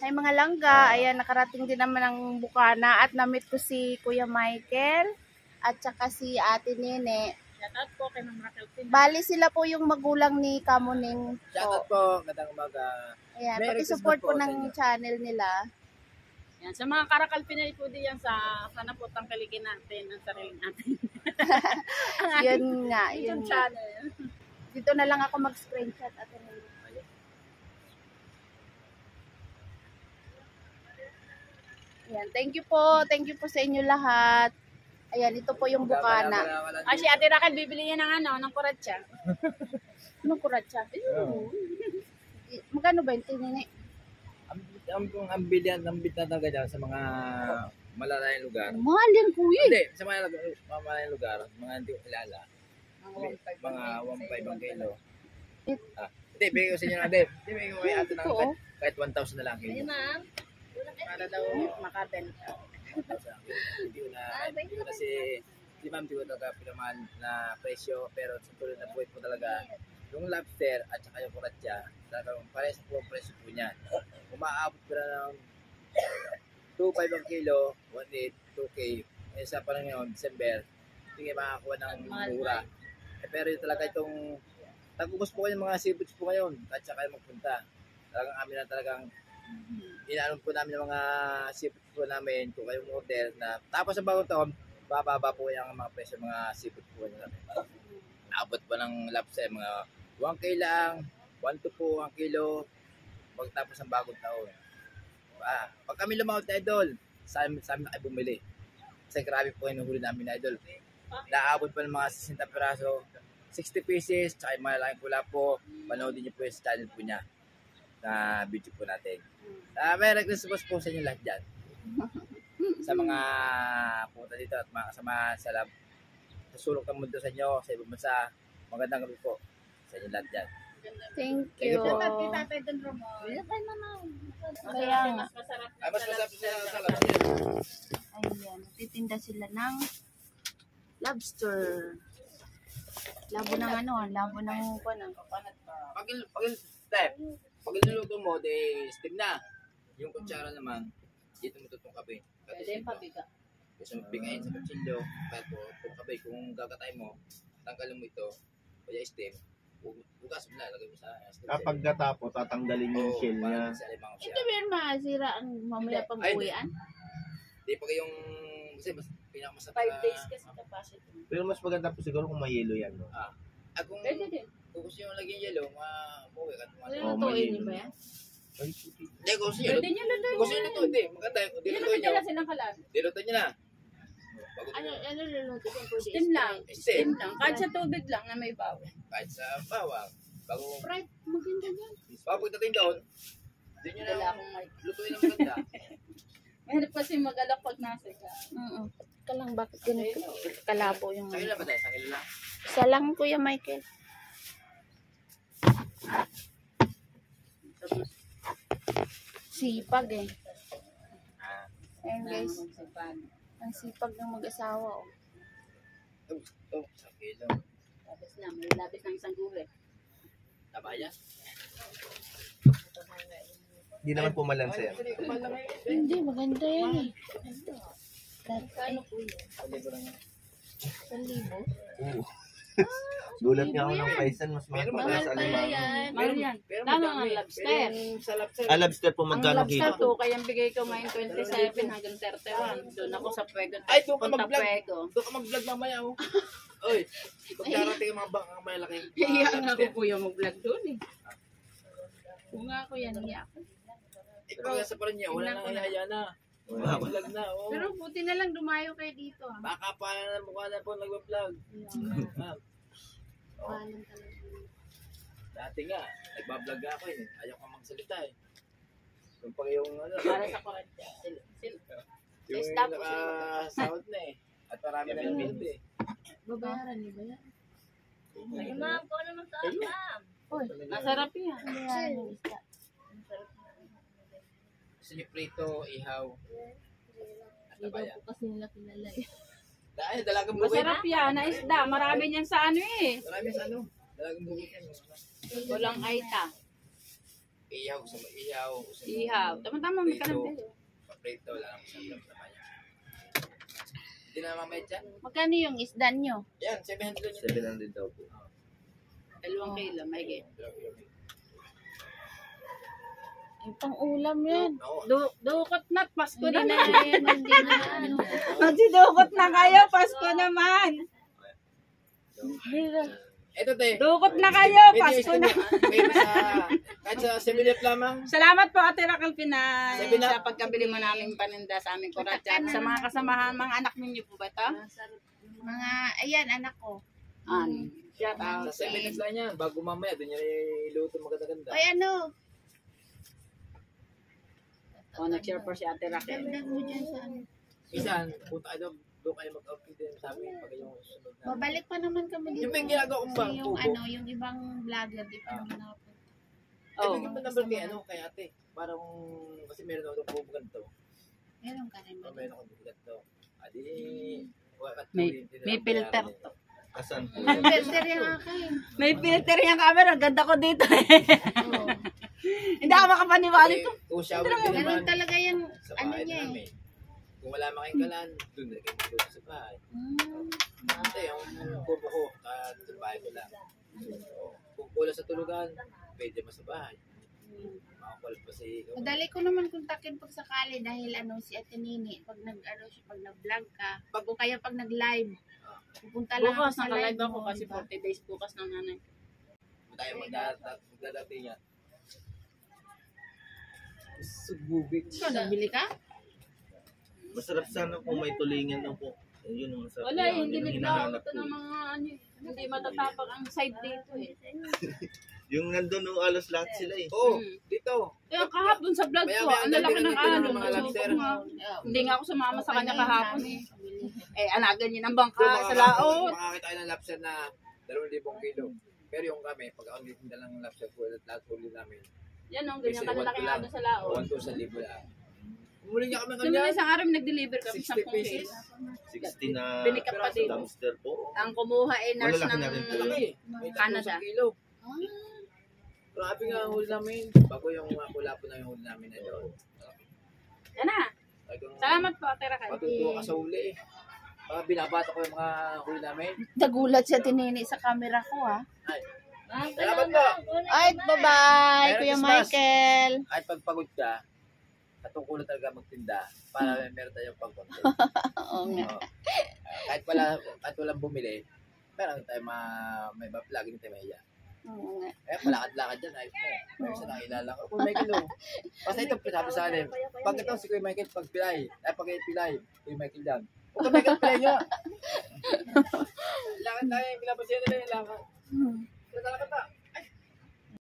Hay mga langga, ayan, nakarating din naman ang Bukana at na-meet ko si Kuya Michael at saka si Ate Nene. Shoutout po kay Ma'am Raquel Pina. Bali sila po yung magulang ni Kamuning Shoutout po. po, magandang umaga. Ayan, Merry paki-support Christmas po po sa ng inyo. channel nila. Yan, sa mga karakal Pinay po diyan sana po tangkalikin natin ang sarili natin. Yun nga, yun YouTube nga. channel. Dito na lang ako mag-screenshot at Ayan, thank you po sa inyo lahat. Ayan, ito po yung Bukana. Ah, si Ate Raquel bibili niya ng ng kuratsa. Anong kuratsa? Magkano ba yung tinini? Ang bilyan, ang bit na talaga dyan sa mga malalayang lugar. Mahal yan, kuya. Hindi, sa mga malalayang lugar, mga hindi ko kilala. Mga 1.5 ang kilo. Hindi, bigay ko sa inyo na, Dave. Hindi, bigay ko kay ate ng kahit 1,000 na lang kilo. Ma'am. Para daw makabenta. Hindi ko na si ma'am, hindi ko talaga pinamahal na presyo, pero sa tuloy na buhay po talaga, yung lobster at saka yung kuratsa, talagang parehas po ang presyo po niyan. Umaabot ko na ng 2.5 ang kilo, 1.8, 2K. Ngayon sa panahon ngayon, December, hindi kayo makakuha ng mura. Pero yun talaga itong, tagubos po kayo ng mga seafoods po ngayon, at saka kayo magpunta. Talagang amin na talagang, inaanon po namin ng mga seafood po namin kung kayong order na tapos sa bagong taon, bababa po yung mga presyo mga seafood po namin. Naabot pa ng lobster, mga 1K lang, 1 to po ang kilo, pagtapos ng bagong taon. Pag kami lumawat na idol, sa amin na kayo bumili. Kasi grabe po yung huli namin na idol. Naabot pa ng mga 60 piraso, 60 pieces, tsaka yung malaking pula po, panoodin niyo po yung channel po niya na video po natin. May Christmas po sa inyo lahat dyan. Sa mga pumunta dito at mga kasama sa sulok ng mundo sa inyo, sa ibang bansa, magandang gabi po sa inyo lahat dyan. Thank Thank you. you po. Tatay Don Ramon. Kaya nga. Mas masarap sa lahat. Ayan, titinda sila ng lobster. Labo ng labo ng Pag niluluto mo, steam na. Yung kutsara naman, dito mo tutungkabin. Pwede yung pabiga. Gusto mo bigayin sa kutsilyo, kahit po tutungkabin. Kung gagatay mo, tanggalin mo ito, kaya steam, bukas mo na, lagay mo sa steam. Kapag natapos, tatanggalin yung shell niya. Hindi ba yun masira ang mamaya pang uwian? Hindi, pag yung, kasi mas pinakamasarap 5 days kasi capacity. Pero mas maganda po siguro kung may yelo yan. No? Kung Pwede din. gusto nyo lagyan yellow, muuwi ka. Ano lutuin niyo ba yan? Hindi, kung gusto nyo. Pwede nyo lutuin. Gusto nyo luto, hindi. Maganda, Hindi dilutuin nyo. nila silang kalan. Dilutuin nyo na. Ano luluto ko? Steam lang. Steam. Steam lang. Kahit sa tubig lang na may bawang. Kahit sa bawang. Bago, Fried, maganda yan. pagdating doon, hindi nyo Dala na akong mic. lutuin ng maganda. Mahirap kasi mag-alak pag nasa ka. Ka lang, bakit ganito? Kalabo yung Sa kanila ba tayo? Sa kanila? Isa lang, Kuya Michael. Sipag eh. Ayan guys, ang sipag ng mag-asawa. Oh. Sa kilo. Labis na. May labis ng isang gulay. Tabayan? Hindi naman po malansa yan. Hindi, maganda yan eh. Kano po yun? 1,000. Oo. Gulat nga ako ng paisan, mas mahal pa kaya sa alimango. Mahal yan. Tama nga lobster. Sa lobster. Lobster po Ang magkano lobster kilo? to, kaya bigay ko ngayon 27 hanggang 31. Doon ako sa Puego. Ay, doon ka Punta mag-vlog. Puego. Doon ka mag-vlog mamaya, oh. Oy, pag darating ang mga bangkang malaki. Iya nga ako kuya mag-vlog doon eh. Kung nga ako yan, iya ako. Ikaw sa pa rin niya, wala nang ihaya na. Wala vlog na, oh. Pero buti na lang dumayo kayo dito. Baka pa na mukha na po nag-vlog. Paano talaga. Dati nga, nagbablog ako eh. Ayaw ka magsalita eh. Yung pag yung Para sa korentya. yung Stop. naka-sound na eh. At marami na yung video eh. Babayaran niyo ba yan? Ay, ma'am, ko naman sa ma'am. Uy, Masarap yan. babayaran yung isda. Gusto niyo prito, ihaw. At Hindi daw tabaya. po kasi nila kilala eh. Dahil dalagang bukid. Masarap yan na isda. Marami niyan sa ano eh. Marami sa ano. Dalagang bukid yan. Walang aita. Ihaw, gusto mo ihaw. Gusto mo Ihaw. Tama-tama, may prito. kalambil. Paprito, wala lang isang gram naman yan. Hindi na mamaya dyan. Magkano yung isda nyo? Yan, 700 yun. 700 daw po. 2 kilo, may get. Yung pang-ulam yan. Oo. Dukot na, Pasko Hindi na. na yan, hindi na ano. Magsidukot na kayo, Pasko naman. Ito, te. Dukot na kayo, Pasko na. Kahit sa 7-Up lamang. Salamat po, Ate Raquel Pinay, Sabi na- sa pagkabili mo namin paninda sa aming kuratsa. At sa mga kasamahan, mga anak ninyo po ba ito? Mga, ayan, anak ko. Shout out. Sa 7-Up lang yan. Bago mamaya, doon yan iluto maganda-ganda. Ay, ano? O, nag-share po si Ate Raquel. Dagdag mo dyan sa ano. Minsan, punta kayo doon kayo mag-outfit din sa amin pag yung sunod na. Babalik pa naman kami dito. Yung may ginagawa kong Kasi bang yung ano, yung ibang vlogger, di pa naman nakapunta. Oh. Oh. Ibigay mo number kay ano, kay ate. Parang, kasi meron ako itong ganito. Meron ka rin ba? Meron ako itong ganito. Adi, May filter to. Asan po? Ang filter yung akin. May filter yung camera. Ganda ko dito eh. Oo. Hindi ako makapaniwala ito. Kung shower din Meron naman, talaga yan, sa ano bahay niya eh. namin. Kung wala makinggalan, doon na kayo dito sa bahay. Ate, yung kubo ko, sa bahay ko lang. Kung kulang sa tulugan, pwede mo sa bahay. Makakulat pa si Madali ko naman kontakin pag sakali dahil ano si Ate Nini, pag nag-ano siya, pag nag-vlog ka, o kaya pag nag-live, pupunta lang Bukas, ako sa naka-live live ako mo, kasi diba? 40 days bukas ng nanay. tayo magdadating yan. Sugubit. Ikaw, nagbili ka? Masarap sana kung may tulingan lang po. Yun ang masarap. Wala eh, hindi Yun ang naglaot hinahanap ito ko ng eh. mga ano eh. Hindi matatapak ang side dito eh. Yung nandun nung alos lahat sila eh. Oo, Hmm. dito. Kaya kahapon sa vlog ko, Maya-maya, ang lalaki dami ng na nagtinda ng alon. mga lobster. Hindi nga ako sumama sa kanya kahapon eh. Eh, anagan niya ng Doon, bangka sa laot. makakita tayo ng lobster na 2,000 kilo. Pero yung kami, pag ako nitinda ng lobster ko, lahat huli namin. Yan o, ganyan kalaki nga doon sa laot. 1,000 lang. Umuli niya kami So, nung kanya. isang araw nag-deliver kami 60 10 pesos. case. 60 na Binikat pa din. dumpster po. Ang kumuha eh, nurse Malalaki ng na rin Malaki. May Canada. 3,000 kilo. Grabe nga ang huli namin. Bago yung mga pula po na yung huli namin na doon. Yan na. Talagang Salamat po, Ate Raquel. matutuwa ka sa huli. Binabata ko yung mga huli namin. Nagulat si Ate Nini sa camera ko ha. Ay, salamat po. Ay, bye-bye, Merry Kuya Christmas. Michael. Kahit pagpagod ka, katungkulan talaga magtinda para meron tayong pagkontrol. Oo nga. Kahit walang bumili, meron tayong may vlog, hindi tayo mahiya. Oo nga. Eh, palakad-lakad dyan, ayos mo. May isa nakilala ko. Kuya Michael, oh. Basta ito, sabi sa akin, pag ito si Kuya Michael, pag pilay, Kuya Michael dyan. Kuya Michael, pilay nyo. Lakad tayo, pinapasyente na yung lakad. Lakad ta.